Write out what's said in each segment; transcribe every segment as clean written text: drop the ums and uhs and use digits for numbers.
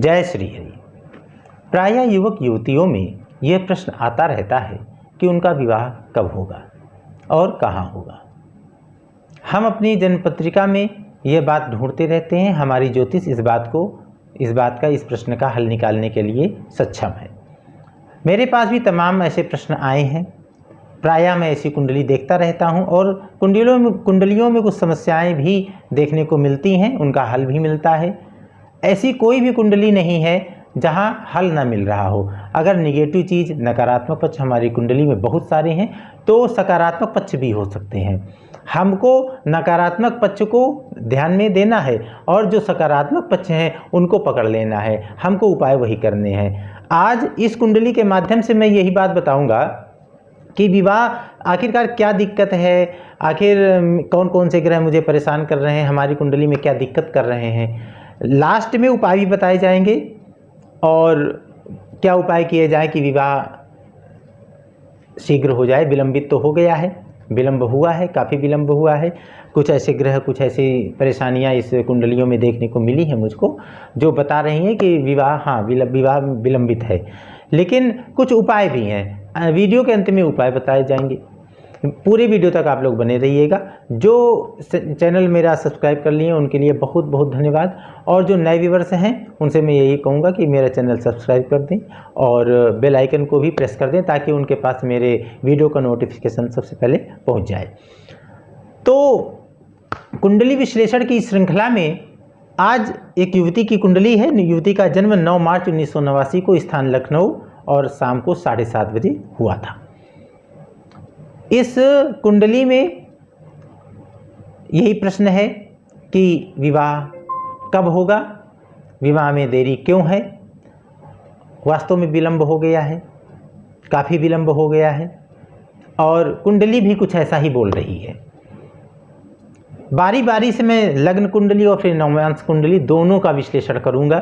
जय श्री हरि। प्रायः युवक युवतियों में यह प्रश्न आता रहता है कि उनका विवाह कब होगा और कहाँ होगा। हम अपनी जन्म पत्रिका में यह बात ढूंढते रहते हैं। हमारी ज्योतिष इस प्रश्न का हल निकालने के लिए सक्षम है। मेरे पास भी तमाम ऐसे प्रश्न आए हैं। प्रायः मैं ऐसी कुंडली देखता रहता हूं और कुंडलियों में कुछ समस्याएं भी देखने को मिलती हैं, उनका हल भी मिलता है। ऐसी कोई भी कुंडली नहीं है जहां हल ना मिल रहा हो। अगर निगेटिव चीज़, नकारात्मक पक्ष हमारी कुंडली में बहुत सारे हैं तो सकारात्मक पक्ष भी हो सकते हैं। हमको नकारात्मक पक्ष को ध्यान में देना है और जो सकारात्मक पक्ष हैं उनको पकड़ लेना है। हमको उपाय वही करने हैं। आज इस कुंडली के माध्यम से मैं यही बात बताऊंगा कि विवाह आखिरकार क्या दिक्कत है, आखिर कौन कौन से ग्रह मुझे परेशान कर रहे हैं, हमारी कुंडली में क्या दिक्कत कर रहे हैं। लास्ट में उपाय भी बताए जाएंगे और क्या उपाय किए जाए कि विवाह शीघ्र हो जाए। विलंबित तो हो गया है, विलंब हुआ है, काफ़ी विलंब हुआ है। कुछ ऐसे ग्रह, कुछ ऐसी परेशानियां इस कुंडलियों में देखने को मिली हैं मुझको, जो बता रही हैं कि विवाह विवाह विलंबित है। लेकिन कुछ उपाय भी हैं। वीडियो के अंत में उपाय बताए जाएंगे। पूरे वीडियो तक आप लोग बने रहिएगा। जो चैनल मेरा सब्सक्राइब कर लिए उनके लिए बहुत बहुत धन्यवाद, और जो नए व्यूअर्स हैं उनसे मैं यही कहूँगा कि मेरा चैनल सब्सक्राइब कर दें और बेल आइकन को भी प्रेस कर दें ताकि उनके पास मेरे वीडियो का नोटिफिकेशन सबसे पहले पहुँच जाए। तो कुंडली विश्लेषण की श्रृंखला में आज एक युवती की कुंडली है। युवती का जन्म 9 मार्च 1989 को, स्थान लखनऊ, और शाम को 7:30 बजे हुआ था। इस कुंडली में यही प्रश्न है कि विवाह कब होगा, विवाह में देरी क्यों है। वास्तव में विलंब हो गया है, काफ़ी विलंब हो गया है, और कुंडली भी कुछ ऐसा ही बोल रही है। बारी बारी से मैं लग्न कुंडली और फिर नवमांश कुंडली दोनों का विश्लेषण करूंगा।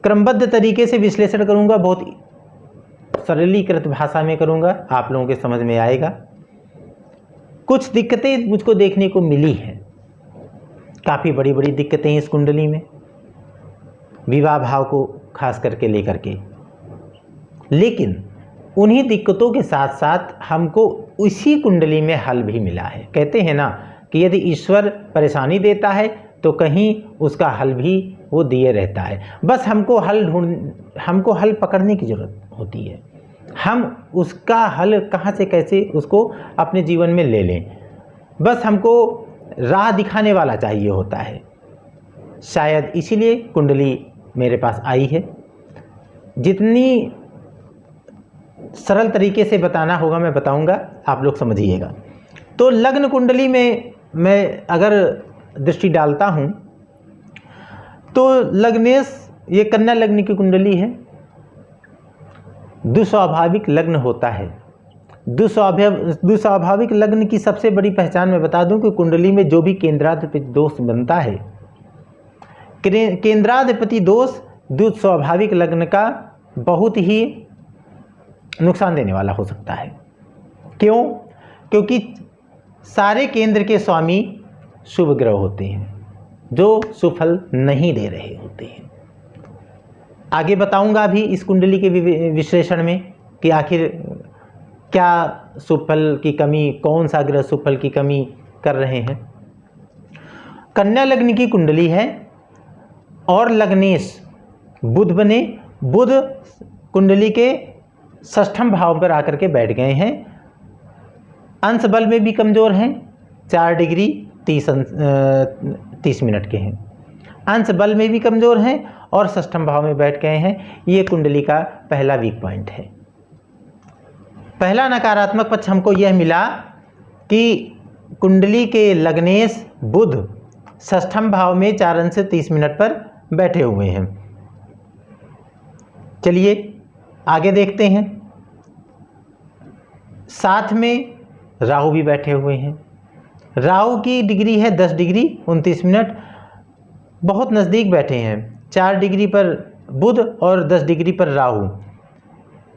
क्रमबद्ध तरीके से विश्लेषण करूंगा, बहुत सरलीकृत भाषा में करूंगा, आप लोगों के समझ में आएगा। कुछ दिक्कतें मुझको देखने को मिली हैं, काफ़ी बड़ी बड़ी दिक्कतें इस कुंडली में, विवाह भाव को खास करके लेकर के। लेकिन उन्हीं दिक्कतों के साथ साथ हमको उसी कुंडली में हल भी मिला है। कहते हैं ना कि यदि ईश्वर परेशानी देता है तो कहीं उसका हल भी वो दिए रहता है। बस हमको हल पकड़ने की ज़रूरत होती है। हम उसका हल कहाँ से कैसे उसको अपने जीवन में ले लें, बस हमको राह दिखाने वाला चाहिए होता है। शायद इसीलिए कुंडली मेरे पास आई है। जितनी सरल तरीके से बताना होगा मैं बताऊंगा, आप लोग समझिएगा। तो लग्न कुंडली में मैं अगर दृष्टि डालता हूं तो लग्नेश, ये कन्या लग्न की कुंडली है। दुस्वाभाविक लग्न होता है। दुस्वाभाविक लग्न की सबसे बड़ी पहचान मैं बता दूं कि कुंडली में जो भी केंद्राधिपति दोष बनता है, केंद्राधिपति दोष दुस्वाभाविक लग्न का बहुत ही नुकसान देने वाला हो सकता है। क्यों? क्योंकि सारे केंद्र के स्वामी शुभ ग्रह होते हैं जो सुफल नहीं दे रहे होते हैं। आगे बताऊंगा भी इस कुंडली के विश्लेषण में कि आखिर क्या सुफल की कमी, कौन सा ग्रह सुफल की कमी कर रहे हैं। कन्या लग्न की कुंडली है और लग्नेश बुध बने। बुध कुंडली के 6ठम भाव पर आकर के बैठ गए हैं। अंश बल में भी कमज़ोर हैं, 4 डिग्री 30 मिनट के हैं। अंश बल में भी कमज़ोर हैं और 6ठम भाव में बैठ गए हैं। ये कुंडली का पहला वीक पॉइंट है। पहला नकारात्मक पक्ष हमको यह मिला कि कुंडली के लग्नेश बुध 6ठम भाव में 4 अंश 30 मिनट पर बैठे हुए हैं। चलिए आगे देखते हैं। साथ में राहु भी बैठे हुए हैं। राहु की डिग्री है 10 डिग्री 29 मिनट, बहुत नज़दीक बैठे हैं। 4 डिग्री पर बुध और 10 डिग्री पर राहु।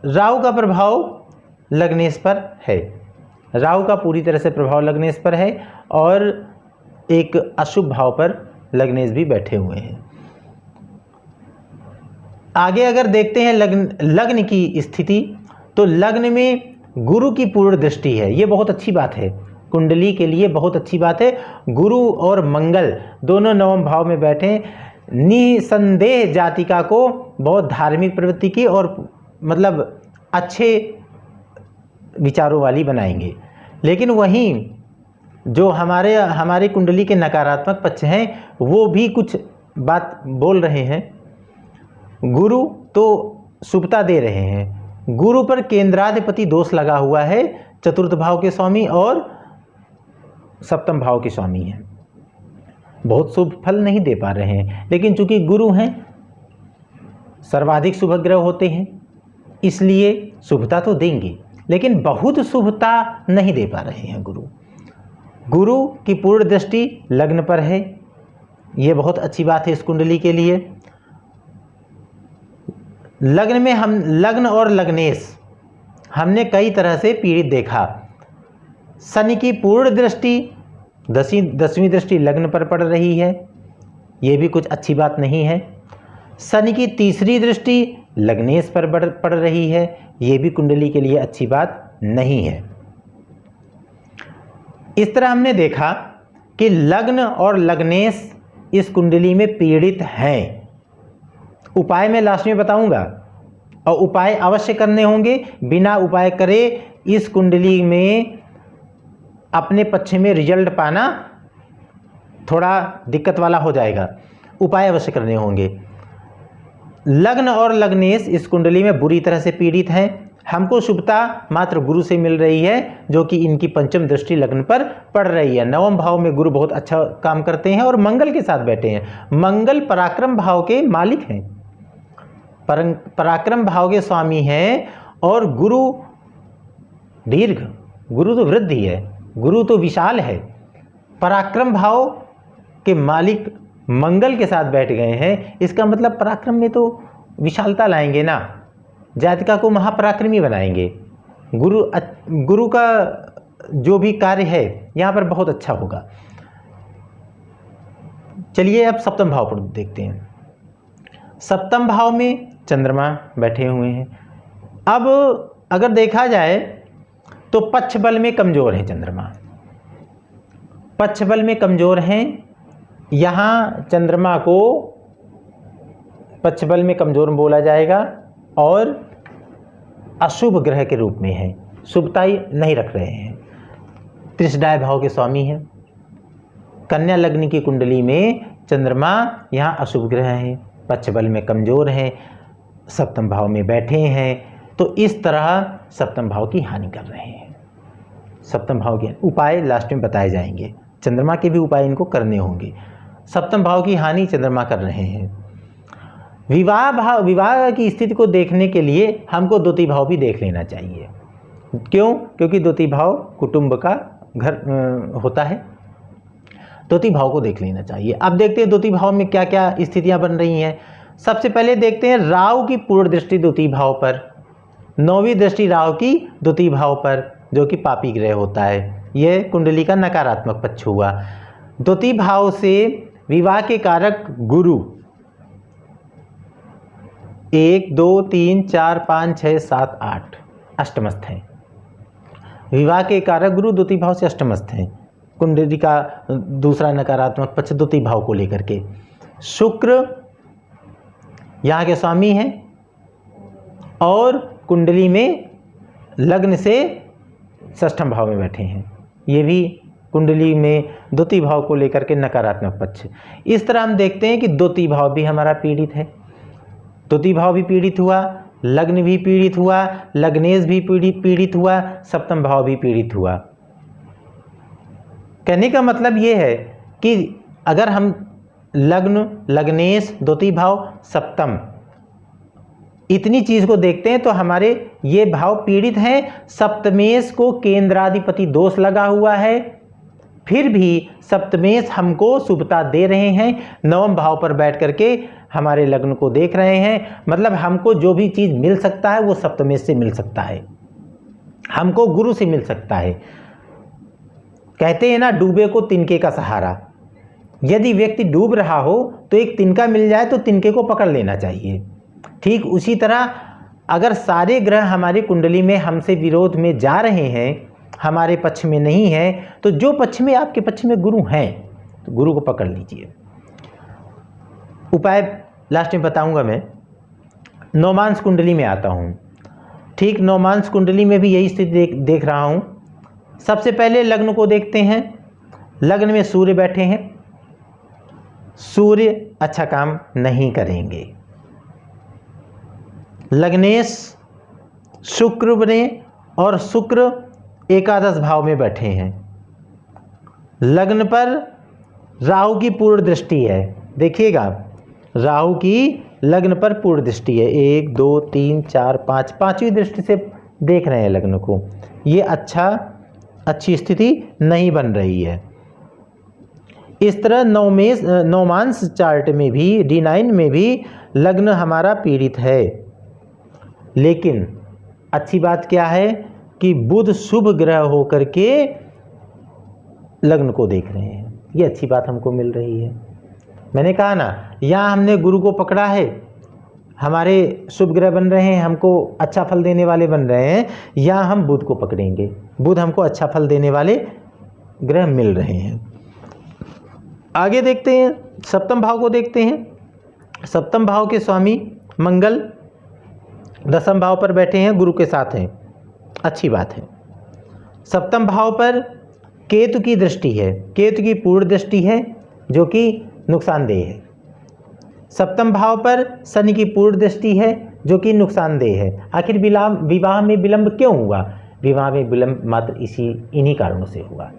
राहु का प्रभाव लग्नेश पर है। राहु का पूरी तरह से प्रभाव लग्नेश पर है और एक अशुभ भाव पर लग्नेश भी बैठे हुए हैं। आगे अगर देखते हैं लग्न की स्थिति, तो लग्न में गुरु की पूर्ण दृष्टि है। ये बहुत अच्छी बात है, कुंडली के लिए बहुत अच्छी बात है। गुरु और मंगल दोनों नवम भाव में बैठे, निसंदेह जातिका को बहुत धार्मिक प्रवृत्ति की और मतलब अच्छे विचारों वाली बनाएंगे। लेकिन वहीं जो हमारे कुंडली के नकारात्मक पक्ष हैं वो भी कुछ बात बोल रहे हैं। गुरु तो शुभता दे रहे हैं, गुरु पर केंद्राधिपति दोष लगा हुआ है, चतुर्थ भाव के स्वामी और सप्तम भाव के स्वामी हैं, बहुत शुभ फल नहीं दे पा रहे हैं। लेकिन चूंकि गुरु हैं, सर्वाधिक शुभ ग्रह होते हैं, इसलिए शुभता तो देंगे, लेकिन बहुत शुभता नहीं दे पा रहे हैं गुरु। गुरु की पूर्ण दृष्टि लग्न पर है, ये बहुत अच्छी बात है इस कुंडली के लिए। लग्न में हम लग्न और लग्नेश हमने कई तरह से पीड़ित देखा। शनि की पूर्ण दृष्टि दसवीं दृष्टि लग्न पर पड़ रही है, ये भी कुछ अच्छी बात नहीं है। शनि की तीसरी दृष्टि लग्नेश पर पड़ रही है, ये भी कुंडली के लिए अच्छी बात नहीं है। इस तरह हमने देखा कि लग्न और लग्नेश इस कुंडली में पीड़ित हैं। उपाय मैं लास्ट में बताऊंगा, और उपाय अवश्य करने होंगे। बिना उपाय करे इस कुंडली में अपने पक्ष में रिजल्ट पाना थोड़ा दिक्कत वाला हो जाएगा। उपाय अवश्य करने होंगे। लग्न और लग्नेश इस कुंडली में बुरी तरह से पीड़ित हैं। हमको शुभता मात्र गुरु से मिल रही है, जो कि इनकी पंचम दृष्टि लग्न पर पड़ रही है। नवम भाव में गुरु बहुत अच्छा काम करते हैं और मंगल के साथ बैठे हैं। मंगल पराक्रम भाव के मालिक हैं, पराक्रम भाव के स्वामी हैं, और गुरु दीर्घ, गुरु तो वृद्धि है, गुरु तो विशाल है। पराक्रम भाव के मालिक मंगल के साथ बैठ गए हैं, इसका मतलब पराक्रम में तो विशालता लाएंगे ना, जातिका को महापराक्रमी बनाएंगे। गुरु का जो भी कार्य है यहाँ पर बहुत अच्छा होगा। चलिए अब सप्तम भाव पर देखते हैं। सप्तम भाव में चंद्रमा बैठे हुए हैं। अब अगर देखा जाए तो पक्ष बल में कमजोर है चंद्रमा, पक्ष बल में कमजोर हैं। यहाँ चंद्रमा को पक्ष बल में कमजोर बोला जाएगा और अशुभ ग्रह के रूप में है, शुभता नहीं रख रहे हैं। त्रिशदाय भाव के स्वामी हैं। कन्या लग्न की कुंडली में चंद्रमा यहाँ अशुभ ग्रह है, पक्ष बल में कमजोर हैं, सप्तम भाव में बैठे हैं, तो इस तरह सप्तम भाव की हानि कर रहे हैं। सप्तम भाव के उपाय लास्ट में बताए जाएंगे, चंद्रमा के भी उपाय इनको करने होंगे। सप्तम भाव की हानि चंद्रमा कर रहे हैं। विवाह की स्थिति को देखने के लिए हमको द्वितीय भाव भी देख लेना चाहिए। क्यों? क्योंकि द्वितीय भाव कुटुंब का घर होता है, द्वितीय भाव को देख लेना चाहिए। अब देखते हैं द्वितीय भाव में क्या क्या स्थितियां बन रही हैं। सबसे पहले देखते हैं राहु की पूर्ण दृष्टि द्वितीय भाव पर, नौवीं दृष्टि राहु की द्वितीय भाव पर, जो कि पापी ग्रह होता है। यह कुंडली का नकारात्मक पक्ष हुआ। द्वितीय भाव से विवाह के कारक गुरु 1 2 3 4 5 6 7 8 अष्टमस्थ हैं। विवाह के कारक गुरु द्वितीय भाव से अष्टमस्थ हैं। कुंडली का दूसरा नकारात्मक पक्ष द्वितीय भाव को लेकर के। शुक्र यहाँ के स्वामी हैं और कुंडली में लग्न से षष्ठम भाव में बैठे हैं। ये भी कुंडली में द्वितीय भाव को लेकर के नकारात्मक पक्ष। इस तरह हम देखते हैं कि द्वितीय भाव भी हमारा पीड़ित है। द्वितीय भाव भी पीड़ित हुआ, लग्न भी पीड़ित हुआ, लग्नेश भी पीड़ित हुआ, सप्तम भाव भी पीड़ित हुआ। कहने का मतलब ये है कि अगर हम लग्न, लग्नेश, द्वितीय भाव, सप्तम इतनी चीज को देखते हैं तो हमारे ये भाव पीड़ित हैं। सप्तमेश को केंद्राधिपति दोष लगा हुआ है, फिर भी सप्तमेश हमको शुभता दे रहे हैं। नवम भाव पर बैठ करके हमारे लग्न को देख रहे हैं, मतलब हमको जो भी चीज मिल सकता है वो सप्तमेश से मिल सकता है, हमको गुरु से मिल सकता है। कहते हैं ना, डूबे को तिनके का सहारा। यदि व्यक्ति डूब रहा हो तो एक तिनका मिल जाए तो तिनके को पकड़ लेना चाहिए। ठीक उसी तरह अगर सारे ग्रह हमारी कुंडली में हमसे विरोध में जा रहे हैं, हमारे पक्ष में नहीं है, तो जो पक्ष में आपके पक्ष में गुरु हैं तो गुरु को पकड़ लीजिए। उपाय लास्ट में बताऊंगा मैं। नवमांश कुंडली में आता हूं। ठीक नवमांश कुंडली में भी यही स्थिति देख रहा हूं। सबसे पहले लग्न को देखते हैं। लग्न में सूर्य बैठे हैं। सूर्य अच्छा काम नहीं करेंगे। लग्नेश शुक्र बने और शुक्र एकादश भाव में बैठे हैं। लग्न पर राहु की पूर्ण दृष्टि है। देखिएगा, राहु की लग्न पर पूर्ण दृष्टि है। 1 2 3 4 5, पांचवी दृष्टि से देख रहे हैं लग्न को। ये अच्छी स्थिति नहीं बन रही है। इस तरह नवमांश चार्ट में भी D9 में भी लग्न हमारा पीड़ित है। लेकिन अच्छी बात क्या है कि बुध शुभ ग्रह होकर के लग्न को देख रहे हैं। ये अच्छी बात हमको मिल रही है। मैंने कहा ना, यहाँ हमने गुरु को पकड़ा है, हमारे शुभ ग्रह बन रहे हैं, हमको अच्छा फल देने वाले बन रहे हैं। यहाँ हम बुध को पकड़ेंगे, बुध हमको अच्छा फल देने वाले ग्रह मिल रहे हैं। आगे देखते हैं, सप्तम भाव को देखते हैं। सप्तम भाव के स्वामी मंगल दसम भाव पर बैठे हैं, गुरु के साथ हैं, अच्छी बात है। सप्तम भाव पर केतु की दृष्टि है, केतु की पूर्ण दृष्टि है जो कि नुकसानदेह है। सप्तम भाव पर शनि की पूर्ण दृष्टि है जो कि नुकसानदेह है। आखिर विवाह में विलंब क्यों हुआ? विवाह में विलंब मात्र इन्हीं कारणों से हुआ।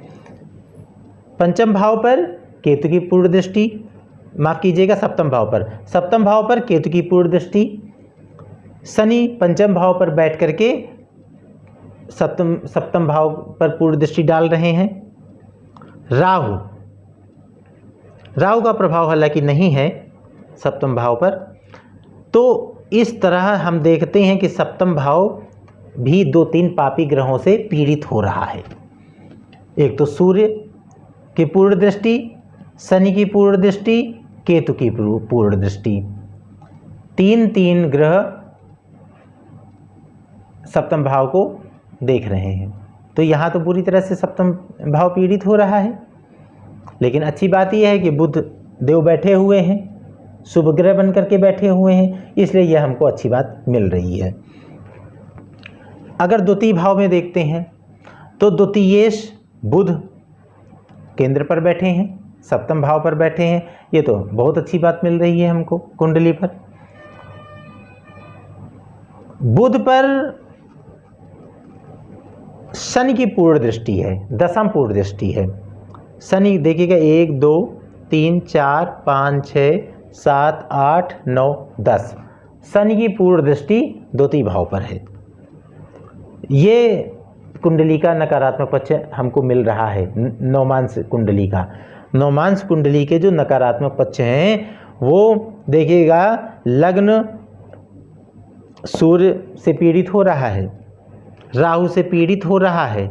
पंचम भाव पर केतु की पूर्ण दृष्टि, माफ कीजिएगा, सप्तम भाव पर केतु की पूर्ण दृष्टि। शनि पंचम भाव पर बैठ करके सप्तम भाव पर पूर्ण दृष्टि डाल रहे हैं। राहु का प्रभाव हालांकि नहीं है सप्तम भाव पर। तो इस तरह हम देखते हैं कि सप्तम भाव भी 2-3 पापी ग्रहों से पीड़ित हो रहा है। एक तो सूर्य की पूर्ण दृष्टि, शनि की पूर्ण दृष्टि, केतु की पूर्ण दृष्टि, 3 ग्रह सप्तम भाव को देख रहे हैं। तो यहाँ तो पूरी तरह से सप्तम भाव पीड़ित हो रहा है। लेकिन अच्छी बात यह है कि बुध देव बैठे हुए हैं, शुभ ग्रह बन करके बैठे हुए हैं, इसलिए यह हमको अच्छी बात मिल रही है। अगर द्वितीय भाव में देखते हैं तो द्वितीयेश बुध केंद्र पर बैठे हैं, सप्तम भाव पर बैठे हैं। ये तो बहुत अच्छी बात मिल रही है हमको कुंडली पर। बुध पर शनि की पूर्ण दृष्टि है, दसम पूर्ण दृष्टि है। शनि देखिएगा 1 2 3 4 5 6 7 8 9 10, शनि की पूर्ण दृष्टि द्वितीय भाव पर है। ये कुंडली का नकारात्मक पक्ष हमको मिल रहा है। नवमांश कुंडली का, नवमांश कुंडली के जो नकारात्मक पक्ष हैं वो देखिएगा, लग्न सूर्य से पीड़ित हो रहा है, राहु से पीड़ित हो रहा है,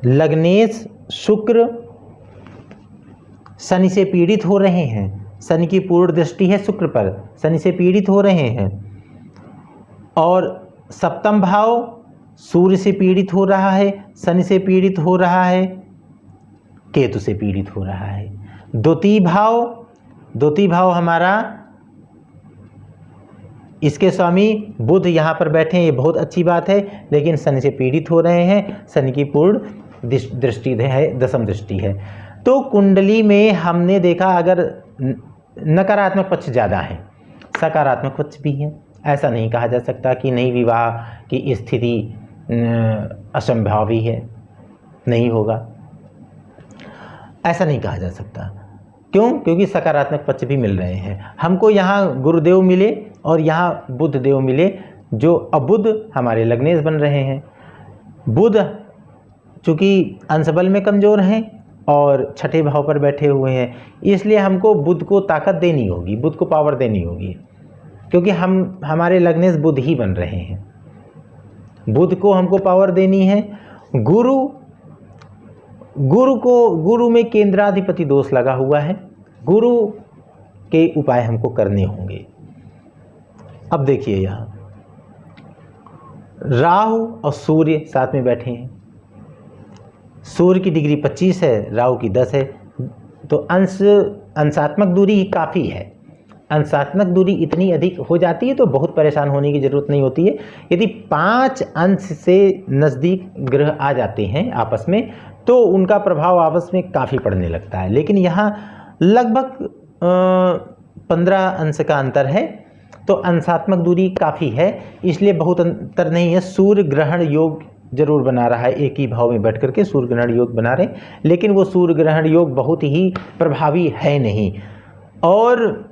लग्नेश शुक्र शनि से पीड़ित हो रहे हैं। शनि की पूर्ण दृष्टि है शुक्र पर, शनि से पीड़ित हो रहे हैं। और सप्तम भाव सूर्य से पीड़ित हो रहा है, शनि से पीड़ित हो रहा है, केतु से पीड़ित हो रहा है। द्वितीय भाव हमारा, इसके स्वामी बुध यहाँ पर बैठे हैं, ये बहुत अच्छी बात है। लेकिन शनि से पीड़ित हो रहे हैं, शनि की पूर्ण दृष्टि है, दसम दृष्टि है। तो कुंडली में हमने देखा अगर नकारात्मक पक्ष ज़्यादा है, सकारात्मक पक्ष भी है। ऐसा नहीं कहा जा सकता कि नहीं विवाह की स्थिति असंभावी है, नहीं होगा, ऐसा नहीं कहा जा सकता। क्यों? क्योंकि सकारात्मक पक्ष भी मिल रहे हैं हमको। यहाँ गुरुदेव मिले और यहाँ बुध देव मिले, जो अबुध हमारे लग्नेश बन रहे हैं। बुध चूँकि अंशबल में कमज़ोर हैं और छठे भाव पर बैठे हुए हैं, इसलिए हमको बुध को ताकत देनी होगी, बुध को पावर देनी होगी, क्योंकि हमारे लग्नेश बुध ही बन रहे हैं। बुध को हमको पावर देनी है। गुरु में केंद्राधिपति दोष लगा हुआ है। गुरु के उपाय हमको करने होंगे। अब देखिए यहाँ राहु और सूर्य साथ में बैठे हैं। सूर्य की डिग्री 25 है, राहु की 10 है, तो अंशात्मक दूरी काफ़ी है। अंशात्मक दूरी इतनी अधिक हो जाती है तो बहुत परेशान होने की ज़रूरत नहीं होती है। यदि 5 अंश से नज़दीक ग्रह आ जाते हैं आपस में तो उनका प्रभाव आपस में काफ़ी पड़ने लगता है, लेकिन यहाँ लगभग 15 अंश का अंतर है, तो अंशात्मक दूरी काफ़ी है, इसलिए बहुत अंतर नहीं है। सूर्य ग्रहण योग जरूर बना रहा है, एक ही भाव में बैठ करके सूर्य ग्रहण योग बना रहे, लेकिन वो सूर्य ग्रहण योग बहुत ही प्रभावी है नहीं। और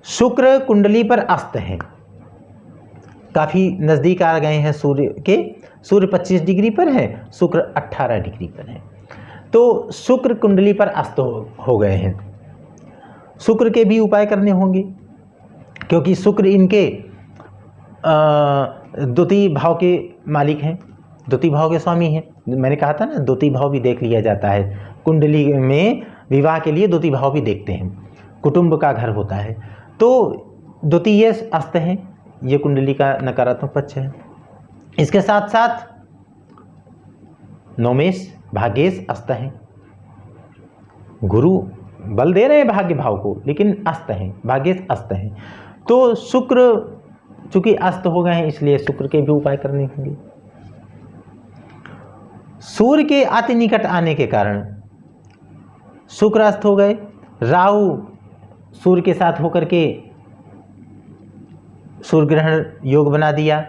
शुक्र कुंडली पर अस्त हैं, काफ़ी नज़दीक आ गए हैं सूर्य के। सूर्य 25 डिग्री पर है, शुक्र 18 डिग्री पर है, तो शुक्र कुंडली पर अस्त हो गए हैं। शुक्र के भी उपाय करने होंगे, क्योंकि शुक्र इनके द्वितीय भाव के मालिक हैं, द्वितीय भाव के स्वामी हैं। मैंने कहा था ना, द्वितीय भाव भी देख लिया जाता है कुंडली में, विवाह के लिए द्वितीय भाव भी देखते हैं, कुटुंब का घर होता है। तो द्वितीय अस्त हैं, ये कुंडली का नकारात्मक पक्ष है। इसके साथ साथ नौमेश भाग्येश अस्त हैं, गुरु बल दे रहे हैं भाग्य भाव को, लेकिन अस्त हैं, भाग्येश अस्त हैं। तो शुक्र चूंकि अस्त हो गए हैं, इसलिए शुक्र के भी उपाय करने होंगे। सूर्य के अति निकट आने के कारण शुक्र अस्त हो गए, राहु सूर्य के साथ होकर के सूर्य ग्रहण योग बना दिया,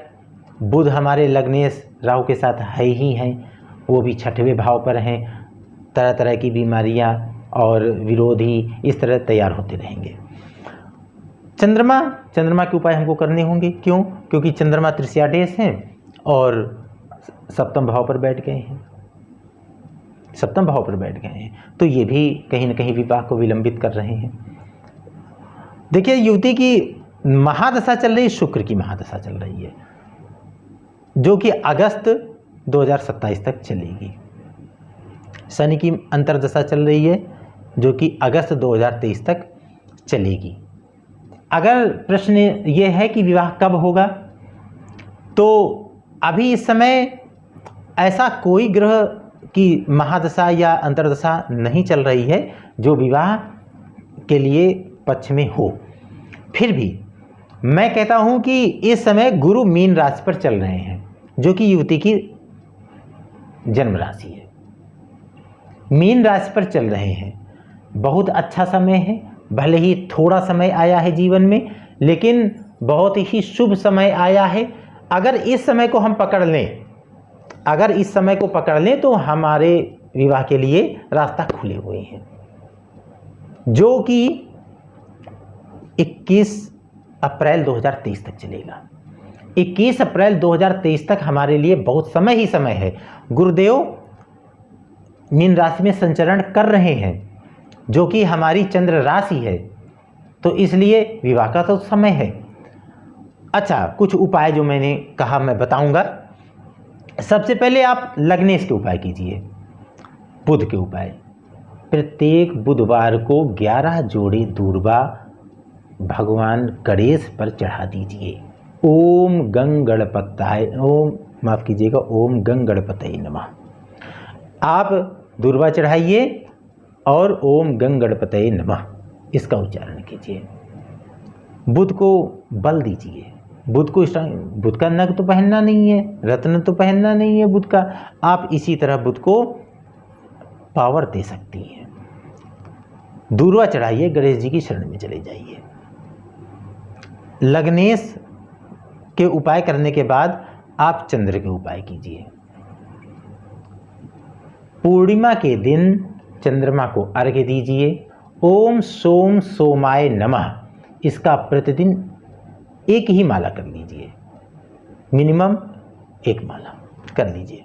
बुध हमारे लग्नेश राहु के साथ है ही हैं, वो भी 6वें भाव पर हैं। तरह तरह की बीमारियां और विरोधी इस तरह तैयार होते रहेंगे। चंद्रमा के उपाय हमको करने होंगे। क्यों? क्योंकि चंद्रमा तृतीयादेश हैं और सप्तम भाव पर बैठ गए हैं, सप्तम भाव पर बैठ गए हैं, तो ये भी कहीं ना कहीं विवाह को विलंबित कर रहे हैं। देखिए, युवती की महादशा चल रही है, शुक्र की महादशा चल रही है, जो कि अगस्त 2027 तक चलेगी। शनि की अंतर्दशा चल रही है, जो कि अगस्त 2023 तक चलेगी। अगर प्रश्न ये है कि विवाह कब होगा, तो अभी इस समय ऐसा कोई ग्रह की महादशा या अंतर्दशा नहीं चल रही है जो विवाह के लिए पक्ष में हो। फिर भी मैं कहता हूं कि इस समय गुरु मीन राशि पर चल रहे हैं, जो कि युवती की जन्म राशि है। मीन राशि पर चल रहे हैं, बहुत अच्छा समय है। भले ही थोड़ा समय आया है जीवन में, लेकिन बहुत ही शुभ समय आया है। अगर इस समय को हम पकड़ लें, अगर इस समय को पकड़ लें तो हमारे विवाह के लिए रास्ता खुले हुए हैं, जो कि 21 अप्रैल 2023 तक चलेगा। 21 अप्रैल 2023 तक हमारे लिए बहुत समय ही समय है। गुरुदेव मीन राशि में संचरण कर रहे हैं, जो कि हमारी चंद्र राशि है, तो इसलिए विवाह का तो समय है। अच्छा, कुछ उपाय जो मैंने कहा मैं बताऊंगा। सबसे पहले आप लग्नेश के उपाय कीजिए, बुध के उपाय। प्रत्येक बुधवार को 11 जोड़ी दूर्वा भगवान गणेश पर चढ़ा दीजिए। ओम गंगणपताय, माफ कीजिएगा, ओम गंगणपतये नमः। आप दूर्वा चढ़ाइए और ओम गंगणपतये नमः इसका उच्चारण कीजिए। बुध को बल दीजिए। बुध को बुध का नग तो पहनना नहीं है, रत्न तो पहनना नहीं है बुध का, आप इसी तरह बुध को पावर दे सकती हैं। दूर्वा चढ़ाइए, गणेश जी की शरण में चले जाइए। लग्नेश के उपाय करने के बाद आप चंद्र के उपाय कीजिए। पूर्णिमा के दिन चंद्रमा को अर्घ्य दीजिए। ओम सोम सोमाय नमः इसका प्रतिदिन एक ही माला कर लीजिए, मिनिमम एक माला कर लीजिए।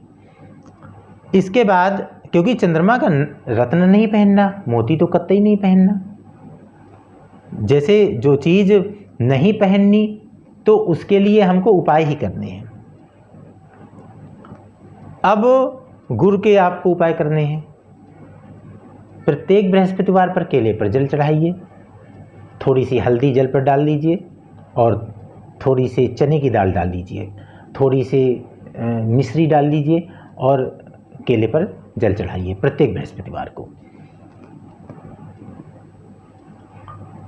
इसके बाद, क्योंकि चंद्रमा का रत्न नहीं पहनना, मोती तो कतई नहीं पहनना, जैसे जो चीज़ नहीं पहननी तो उसके लिए हमको उपाय ही करने हैं। अब गुरु के आपको उपाय करने हैं। प्रत्येक बृहस्पतिवार पर केले पर जल चढ़ाइए, थोड़ी सी हल्दी जल पर डाल दीजिए और थोड़ी सी चने की दाल डाल दीजिए, थोड़ी सी मिश्री डाल दीजिए और केले पर जल चढ़ाइए प्रत्येक बृहस्पतिवार को।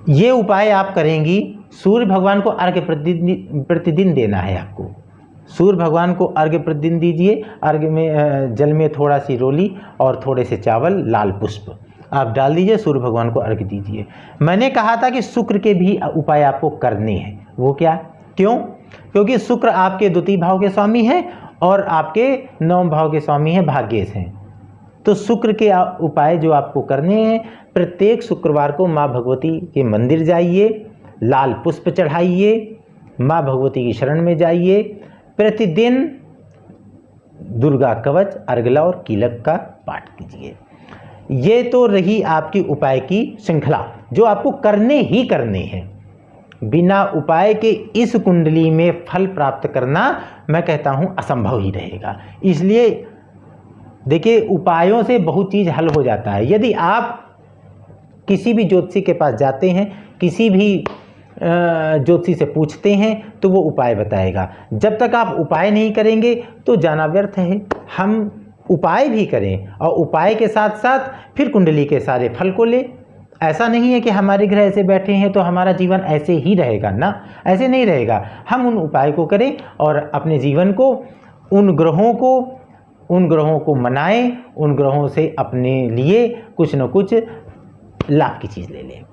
ये उपाय आप करेंगी। सूर्य भगवान को अर्घ्य प्रतिदिन देना है आपको। सूर्य भगवान को अर्घ्य प्रतिदिन दीजिए। अर्घ्य में जल में थोड़ा सी रोली और थोड़े से चावल, लाल पुष्प आप डाल दीजिए, सूर्य भगवान को अर्घ्य दीजिए। मैंने कहा था कि शुक्र के भी उपाय आपको करने हैं। वो क्या, क्यों? क्योंकि शुक्र आपके द्वितीय भाव के स्वामी हैं और आपके नवम भाव के स्वामी हैं, भाग्येश हैं। तो शुक्र के उपाय जो आपको करने हैं, प्रत्येक शुक्रवार को माँ भगवती के मंदिर जाइए, लाल पुष्प चढ़ाइए, माँ भगवती की शरण में जाइए, प्रतिदिन दुर्गा कवच, अर्गला और कीलक का पाठ कीजिए। ये तो रही आपकी उपाय की श्रृंखला जो आपको करने ही करने हैं। बिना उपाय के इस कुंडली में फल प्राप्त करना मैं कहता हूं असंभव ही रहेगा। इसलिए देखिए, उपायों से बहुत चीज़ हल हो जाता है। यदि आप किसी भी ज्योतिषी के पास जाते हैं, किसी भी ज्योतिषी से पूछते हैं तो वो उपाय बताएगा। जब तक आप उपाय नहीं करेंगे तो जाना व्यर्थ है। हम उपाय भी करें और उपाय के साथ साथ फिर कुंडली के सारे फल को ले। ऐसा नहीं है कि हमारे ग्रह ऐसे बैठे हैं तो हमारा जीवन ऐसे ही रहेगा ना, ऐसे नहीं रहेगा। हम उन उपाय को करें और अपने जीवन को, उन ग्रहों को मनाएं, उन ग्रहों से अपने लिए कुछ न कुछ लाभ की चीज़ ले लें।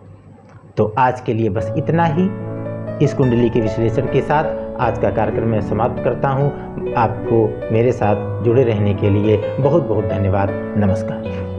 तो आज के लिए बस इतना ही। इस कुंडली के विश्लेषण के साथ आज का कार्यक्रम मैं समाप्त करता हूँ। आपको मेरे साथ जुड़े रहने के लिए बहुत बहुत धन्यवाद। नमस्कार।